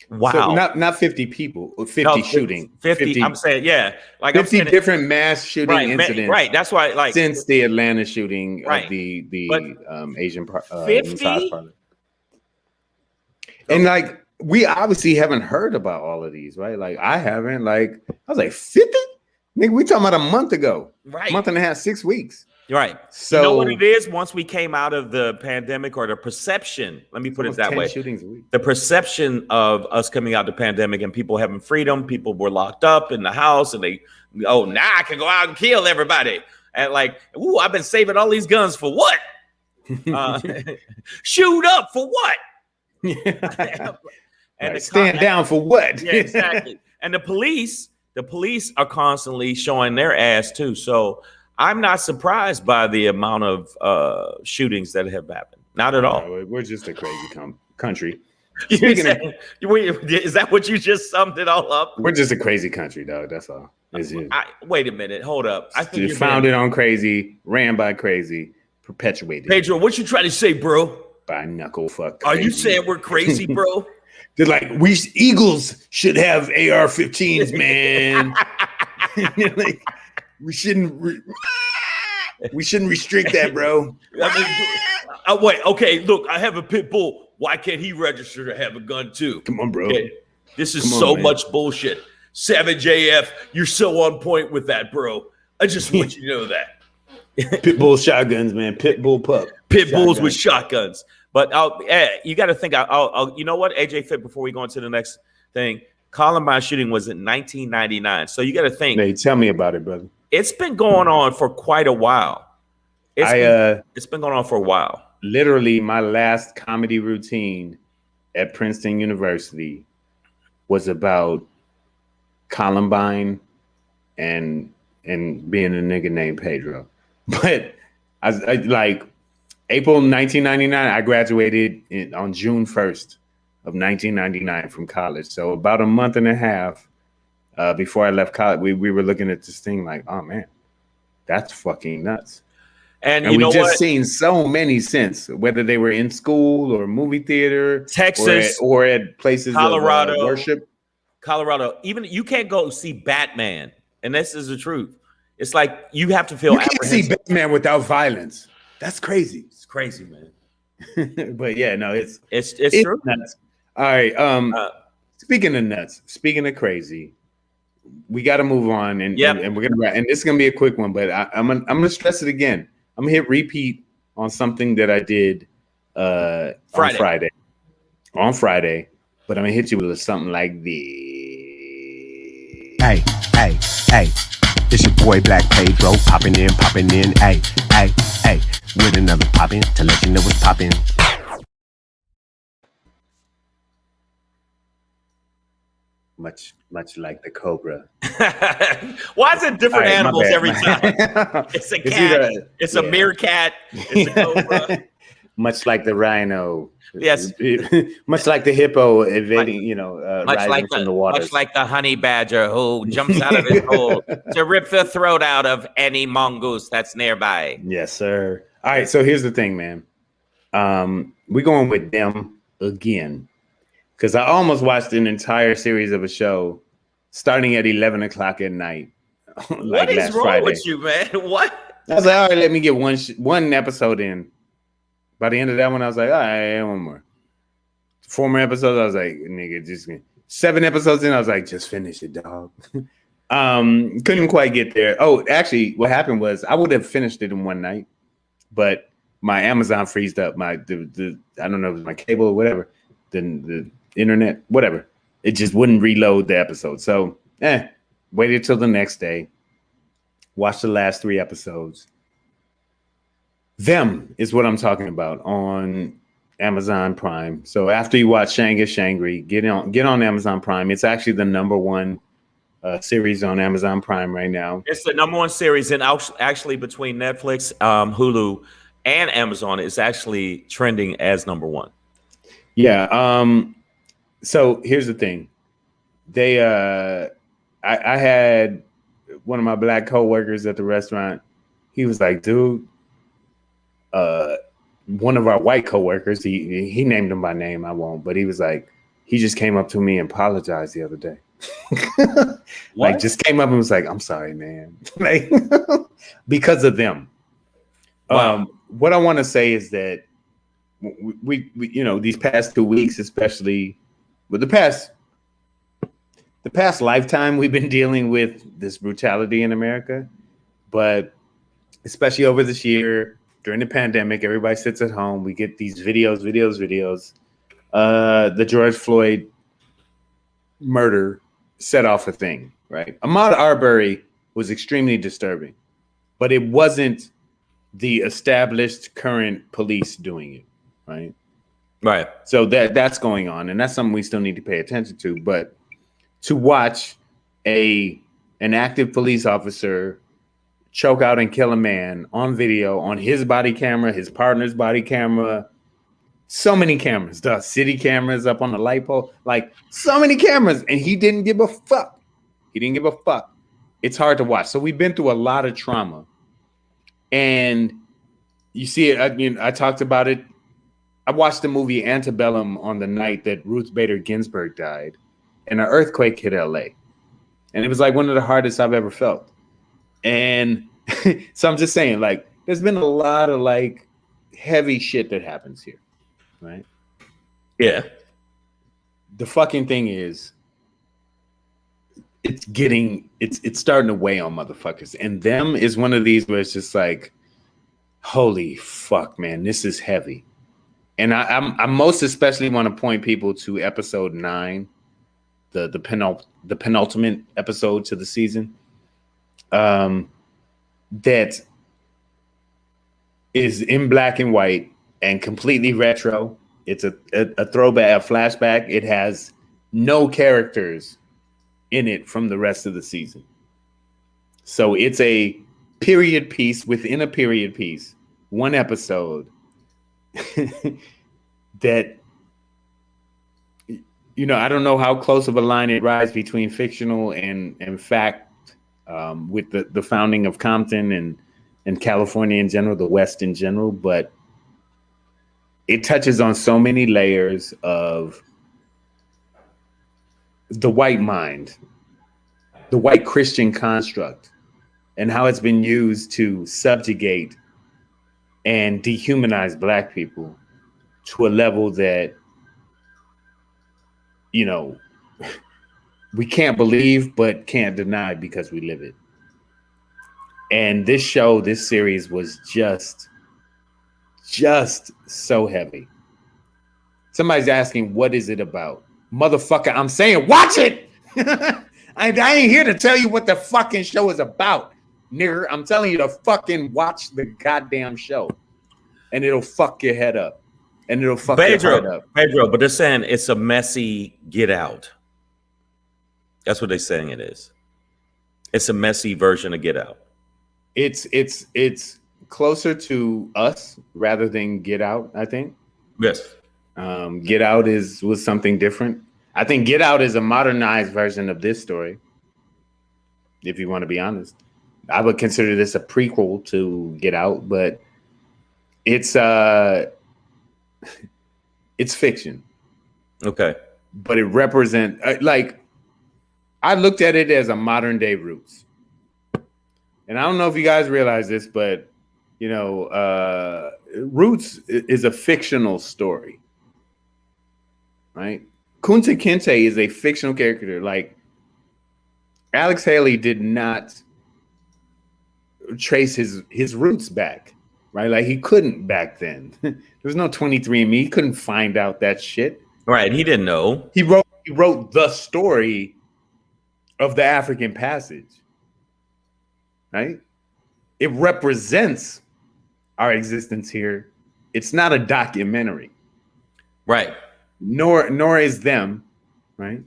Wow. So not 50 people. 50 shooting. 50. I'm saying, yeah. Like 50 different mass shooting incidents. Right. That's why. Like since the Atlanta shooting of the Asian massage parlor. And like, we obviously haven't heard about all of these, right? Like, I haven't. Like, I was like, 50? Nigga, we talking about a month ago. Right. Month and a half, 6 weeks. Right. So you know what it is? Once we came out of the pandemic, or the perception, let me put it that 10 way. shootings a week. The perception of us coming out of the pandemic and people having freedom, people were locked up in the house and now I can go out and kill everybody. And like, ooh, I've been saving all these guns for what? Shoot up for what? And stand down for what? Yeah, exactly. And the police are constantly showing their ass too. So I'm not surprised by the amount of shootings that have happened. Not at all. No, we're just a crazy country. Is that what you just summed it all up? We're just a crazy country, dog. That's all. Wait a minute. Hold up. I think you're founded on crazy, ran by crazy, perpetuated. Pedro, what you trying to say, bro? By knuckle fuck. Are you saying we're crazy, bro? They're like, we Eagles should have AR-15s, man. Like, we shouldn't restrict that, bro. Wait, okay, look, I have a pit bull. Why can't he register to have a gun too? Come on, bro. Okay. This is so much bullshit. Savage AF, you're so on point with that, bro. I just want you to know that. Pit bull shotguns, man. Pit bull pup. Pit bulls with shotguns. But you got to think. You know what, AJ Fit? Before we go into the next thing, Columbine shooting was in 1999. So you got to think. Hey, tell me about it, brother. It's been going on for quite a while. It's been going on for a while. Literally, my last comedy routine at Princeton University was about Columbine and being a nigga named Pedro. But I like April 1999, I graduated on June 1st of 1999 from college. So about a month and a half before I left college, we were looking at this thing like, oh man, that's fucking nuts. And you know we just what? seen so many since, whether they were in school or movie theater, Texas, or at places Colorado, of worship. Colorado, even you can't go see Batman, and this is the truth. It's like you have to feel. You can't see Batman without violence. That's crazy. It's crazy, man. But yeah, no, it's true. Nuts. All right. Speaking of nuts, speaking of crazy, we got to move on, and we're gonna wrap. And this is gonna be a quick one, but I'm gonna stress it again. I'm gonna hit repeat on something that I did on Friday, but I'm gonna hit you with something like this. Hey, it's your boy Black Pedro, popping in, hey, with another poppin' to let you know what's poppin'. Much like the cobra. Why is it different animals every time? It's a cat. It's a meerkat. It's a cobra. Much like the rhino. Yes. Much like the hippo evading, rising from the water. Much like the honey badger who jumps out of his hole to rip the throat out of any mongoose that's nearby. Yes, sir. All right, so here's the thing, man. We're going with them again. Because I almost watched an entire series of a show starting at 11 o'clock at night. What is wrong with you, man? What? I was like, all right, let me get one episode in. By the end of that one, I was like, all right, one more. 4 more episodes, I was like, nigga, just 7 episodes in, I was like, just finish it, dog. Couldn't quite get there. Oh, actually, what happened was I would have finished it in one night, but my Amazon freezed up. I don't know, it was my cable or whatever. The internet, whatever. It just wouldn't reload the episode. So, waited till the next day. Watched the last 3 episodes. Them is what I'm talking about on Amazon Prime. So after you watch SHANGRY, get on Amazon Prime. It's actually the #1 series on Amazon Prime right now. It's the #1 series, and actually between Netflix, Hulu, and Amazon, it's actually trending as #1. Yeah. So here's the thing. I had one of my black coworkers at the restaurant. He was like, dude, one of our white coworkers, he named him by name, I won't, but he was like, he just came up to me and apologized the other day. Like just came up and was like, I'm sorry, man. Like because of them. Wow. What I want to say is that we these past 2 weeks, especially with the past lifetime, we've been dealing with this brutality in America. But especially over this year during the pandemic, everybody sits at home. We get these videos. The George Floyd murder set off a thing, right? Ahmaud Arbery was extremely disturbing, but it wasn't the established current police doing it, right? Right. So that's going on, and that's something we still need to pay attention to. But to watch an active police officer choke out and kill a man on video, on his body camera, his partner's body camera, so many cameras, the city cameras up on the light pole, like so many cameras, and he didn't give a fuck. He didn't give a fuck. It's hard to watch. So we've been through a lot of trauma, and you see it. I mean, I talked about it. I watched the movie Antebellum on the night that Ruth Bader Ginsburg died, and an earthquake hit LA, and it was like one of the hardest I've ever felt. And so I'm just saying, like, there's been a lot of like heavy shit that happens here, right? Yeah. The fucking thing is, it's starting to weigh on motherfuckers, and them is one of these where it's just like, holy fuck, man, this is heavy. And I most especially want to point people to episode 9, the penultimate episode to the season. That is in black and white and completely retro. It's a throwback, a flashback. It has no characters in it from the rest of the season. So it's a period piece within a period piece, one episode that, you know, I don't know how close of a line it rides between fictional and fact, with the founding of Compton and California in general, the West in general, but it touches on so many layers of the white mind, the white Christian construct, and how it's been used to subjugate and dehumanize black people to a level that, you know, we can't believe but can't deny because we live it. And this series was just so heavy. Somebody's asking, what is it about? Motherfucker, I'm saying watch it. I ain't here to tell you what the fucking show is about, nigger. I'm telling you to fucking watch the goddamn show, and it'll fuck your head up, and it'll fuck your head up. Pedro, but they're saying it's a messy Get Out. That's what they're saying it is. It's a messy version of Get Out. It's closer to Us rather than Get Out, I think. Yes. Get Out was something different. I think Get Out is a modernized version of this story, if you want to be honest. I would consider this a prequel to Get Out, but it's fiction. Okay. But it represents I looked at it as a modern day Roots. And I don't know if you guys realize this, but you know, Roots is a fictional story, right? Kunta Kinte is a fictional character. Like, Alex Haley did not trace his roots back, right? Like, he couldn't back then. There was no 23andMe. He couldn't find out that shit. Right. He didn't know. He wrote the story of the African Passage, right? It represents our existence here. It's not a documentary, right? Nor is them, right?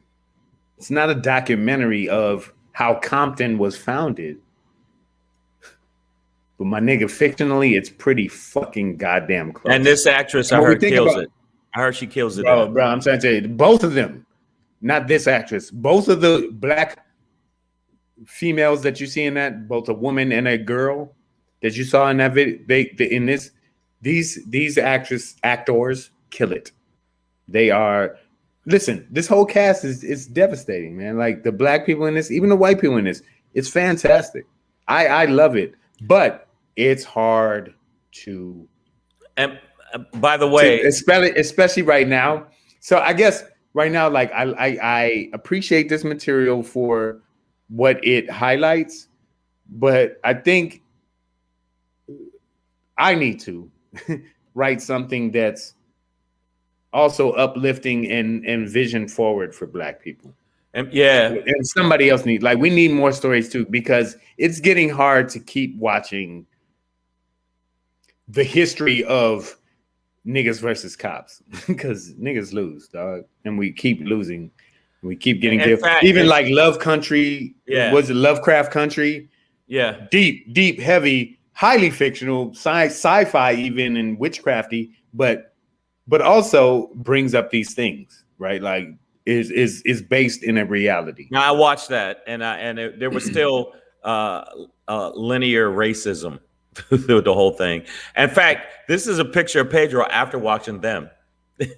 It's not a documentary of how Compton was founded. But my nigga, fictionally, it's pretty fucking goddamn close. And this actress, I heard, kills it. I heard she kills it. Bro, I'm trying to tell you, both of them, not this actress, both of the black females that you see in that, both a woman and a girl that you saw in that video, these actors kill it. They are, listen, this whole cast is devastating, man. Like, the black people in this, even the white people in this, it's fantastic. I love it, but it's hard to. And by the way, especially right now. So I guess right now, like, I appreciate this material for what it highlights, but I think I need to write something that's also uplifting and vision forward for Black people. And yeah, and somebody else needs, like, we need more stories too, because it's getting hard to keep watching the history of niggas versus cops because niggas lose, dog, and we keep losing. We keep getting killed. Even like Love Country, was it Lovecraft Country? Yeah, deep, heavy, highly fictional, sci-fi, even, and witchcrafty, but also brings up these things, right? Like is based in a reality. Now I watched that, and there was still linear racism through the whole thing. In fact, this is a picture of Pedro after watching them.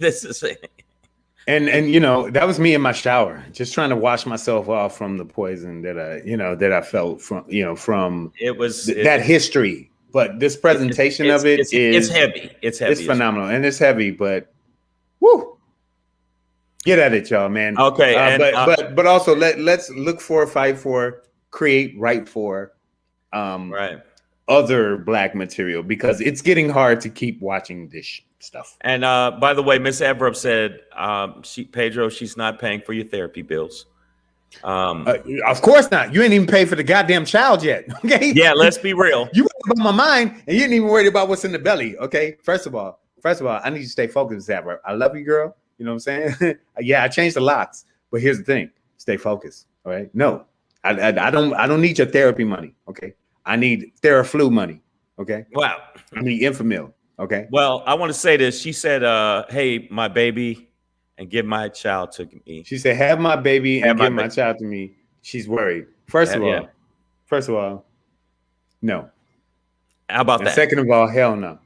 This is and you know, that was me in my shower, just trying to wash myself off from the poison that I felt from that history. But this presentation of it is heavy. It's heavy. It's phenomenal, and it's heavy, but woo. Get at it, y'all, man. Okay, but also let's look for, fight for, create, write for, other Black material, because it's getting hard to keep watching this stuff. And by the way, Miss Evrup said, Pedro, she's not paying for your therapy bills. Of course not. You ain't even paid for the goddamn child yet. Okay. Yeah, let's be real. You worried about my mind, and you ain't even worried about what's in the belly. Okay. First of all, I need you to stay focused, Evrup. I love you, girl. You know what I'm saying? Yeah, I changed the locks, but here's the thing: stay focused. All right? No, I don't need your therapy money. Okay, I need Theraflu money. Okay. Wow. I need Infamil. Okay. Well, I want to say this. She said, "Hey, my baby, and give my child to me." She said, "Have my baby and give my child to me." She's worried. First of all, no. How about that? Second of all, hell no.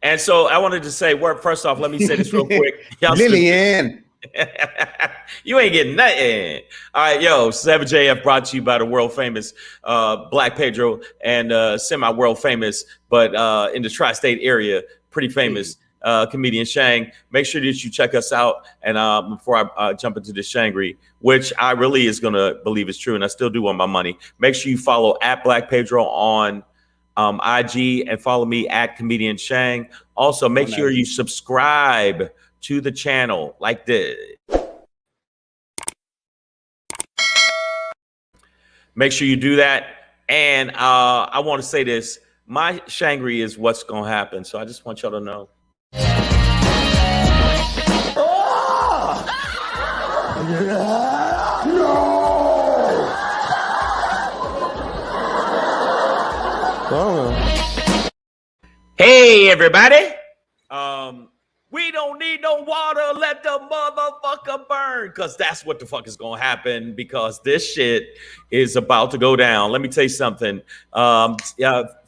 And so I wanted to say, first off, let me say this real quick. Lillian. You ain't getting nothing. All right, yo, 7JF brought to you by the world famous Black Pedro and semi-world famous, but in the tri-state area, pretty famous comedian Shang. Make sure that you check us out. And before I jump into the SHANGRY, which I really is going to believe is true, and I still do want my money, make sure you follow at Black Pedro on IG and follow me at Comedian Shang. Also, make sure you subscribe to the channel like this. Make sure you do that. And I want to say this. My SHANGRY is what's going to happen. So I just want y'all to know. Hey, everybody. We don't need no water. Let the motherfucker burn, because that's what the fuck is going to happen, because this shit is about to go down. Let me tell you something.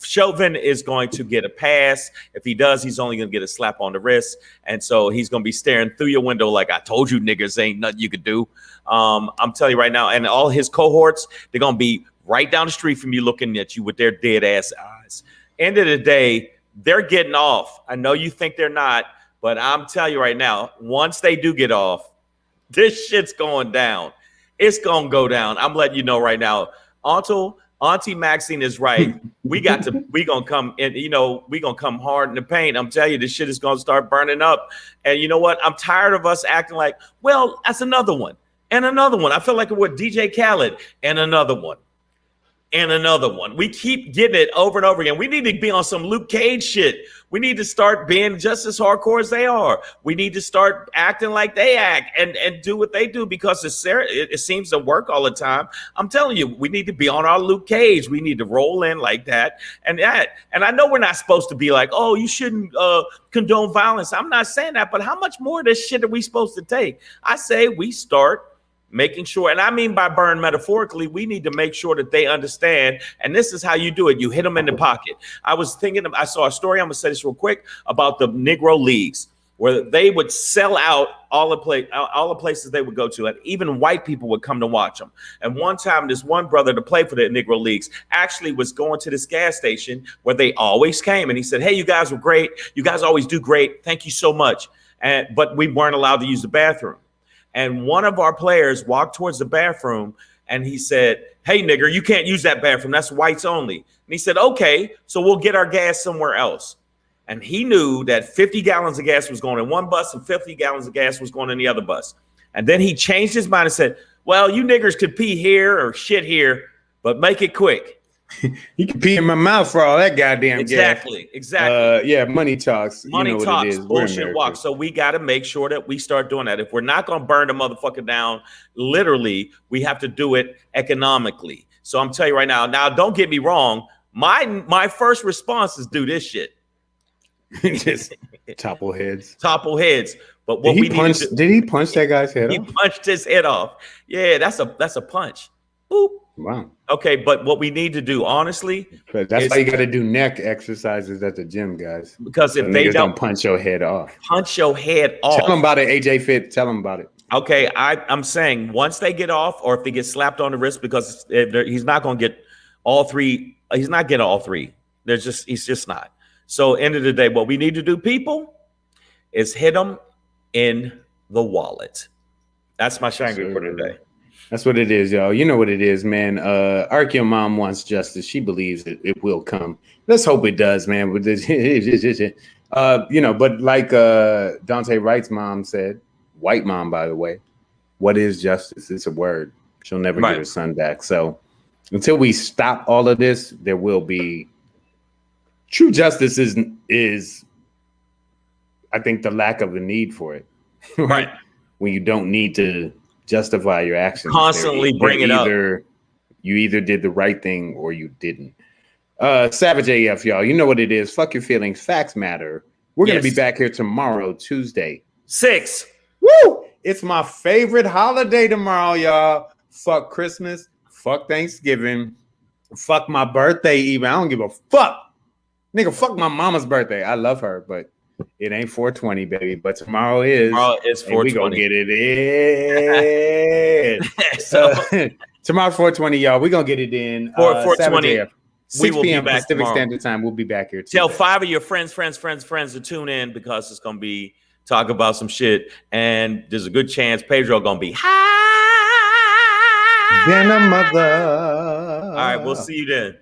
Chauvin is going to get a pass. If he does, he's only going to get a slap on the wrist. And so he's going to be staring through your window like, I told you niggas ain't nothing you could do. I'm telling you right now. And all his cohorts, they're going to be right down the street from you looking at you with their dead ass eyes. End of the day, they're getting off. I know you think they're not, but I'm telling you right now, once they do get off, this shit's going down. It's going to go down. I'm letting you know right now. Auntie Maxine is right. We going to come in, we going to come hard in the paint. I'm telling you, this shit is going to start burning up. And you know what? I'm tired of us acting like, well, that's another one and another one. I feel like with DJ Khaled and another one. And another one. We keep getting it over and over again. We need to be on some Luke Cage shit. We need to start being just as hardcore as they are. We need to start acting like they act and do what they do, because it seems to work all the time. I'm telling you, we need to be on our Luke Cage. We need to roll in like that and that. And I know we're not supposed to be like, oh, you shouldn't condone violence. I'm not saying that, but how much more of this shit are we supposed to take? I say we start making sure, and I mean by burn metaphorically, we need to make sure that they understand. And this is how you do it. You hit them in the pocket. I saw a story, I'm gonna say this real quick, about the Negro Leagues, where they would sell out all the places they would go to, and even white people would come to watch them. And one time, this one brother to play for the Negro Leagues actually was going to this gas station where they always came, and he said, hey, you guys were great. You guys always do great. Thank you so much. But we weren't allowed to use the bathroom. And one of our players walked towards the bathroom, and he said, "Hey, nigger, you can't use that bathroom. That's whites only." And he said, "Okay, so we'll get our gas somewhere else." And he knew that 50 gallons of gas was going in one bus and 50 gallons of gas was going in the other bus. And then he changed his mind and said, "Well, you niggers could pee here or shit here, but make it quick." You can pee in my mouth for all that goddamn Exactly, gas. exactly. Yeah, money talks. Money you know talks, what it is. bullshit walks. So we got to make sure that we start doing that. If we're not going to burn the motherfucker down, literally, we have to do it economically. So I'm telling you right now. Now, don't get me wrong. My first response is do this shit. Just topple heads. Topple heads. But what did he punch that guy's head off? He punched his head off. Yeah, that's a punch. Boop. Wow. Okay, but what we need to do, honestly, that's why you got to do neck exercises at the gym, guys. Because if so they don't punch your head off, tell them about it. AJ Fit, tell them about it. Okay, I'm saying once they get off, or if they get slapped on the wrist, because he's not going to get all three. He's not getting all three. He's just not. So, end of the day, what we need to do, people, is hit them in the wallet. That's my shangri for today. That's what it is, y'all. You know what it is, man. Arkeo mom wants justice. She believes it will come. Let's hope it does, man. With this, but like Dante Wright's mom said, white mom, by the way, what is justice? It's a word. She'll never get her son back. So until we stop all of this, there will be true justice. Is I think the lack of a need for it, right? When you don't need to justify your actions, constantly bring it up. You either did the right thing or you didn't. Savage AF, y'all. You know what it is. Fuck your feelings. Facts matter. We're gonna be back here tomorrow, Tuesday, 6. Woo! It's my favorite holiday tomorrow, y'all. Fuck Christmas. Fuck Thanksgiving. Fuck my birthday. Even I don't give a fuck, nigga. Fuck my mama's birthday. I love her, but it ain't 420, baby. But tomorrow is. Tomorrow is 420. We gonna get it in. So tomorrow's 420, y'all. We gonna get it in. 420. 6 p.m. Pacific Standard Time. We'll be back here. Tell 5 of your friends to tune in, because it's gonna be talk about some shit, and there's a good chance Pedro gonna be high. Then a mother. All right, we'll see you then.